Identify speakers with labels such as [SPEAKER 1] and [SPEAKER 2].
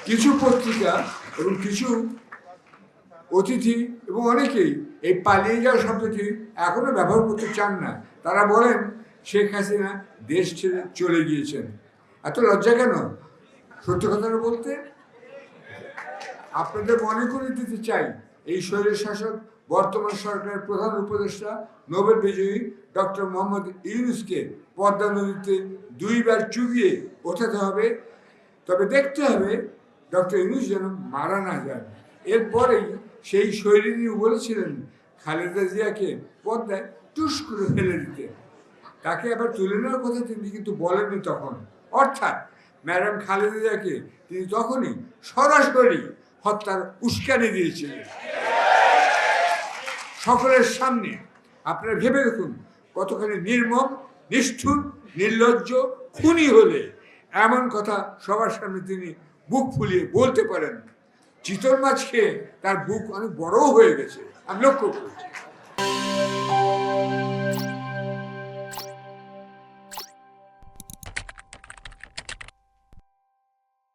[SPEAKER 1] কিছু পত্রিকা এবং কিছু অতিথি এবং অনেকেই এই পালিয়ে যাওয়া শব্দটি এখনো ব্যবহার করতে চান না। তারা বলেন শেখ হাসিনা দেশ ছেড়ে চলে গিয়েছেন। এত লজ্জা কেন সত্য কথাটা বলতে? আপনাদের মনে করে দিতে চাই, এই স্বৈর শাসক বর্তমান সরকারের প্রধান উপদেষ্টা নোবেল বিজয়ী ডক্টর মোহাম্মদ ইউনূসকে পদ্মা নদীতে 2 বার চুবিয়ে ওঠাতে হবে। তবে দেখতে হবে ডক্টর ইউনূস যেন মারা না যান। এরপরেই সেই শৈলিনী বলেছিলেন খালেদা জিয়াকে পদ্মায় টুস করে ফেলে দিতে। তাকে আবার তুলে নেওয়ার কথা তিনি কিন্তু বলেননি তখন। অর্থাৎ ম্যাডাম খালেদা জিয়াকে তিনি তখনই সরাসরি হত্যার উস্কানি দিয়েছিলেন সকলের সামনে। আপনারা ভেবে দেখুন কতখানি নির্মম, নিষ্ঠুর, নির্লজ্জ, খুনি হলে এমন কথা সবার সামনে তিনি বুক ফুলিয়ে বলতে পারেন। চিতল মাছ খেয়ে তার বুক অনেক বড়ও হয়ে গেছে, আমি লক্ষ্য করেছি।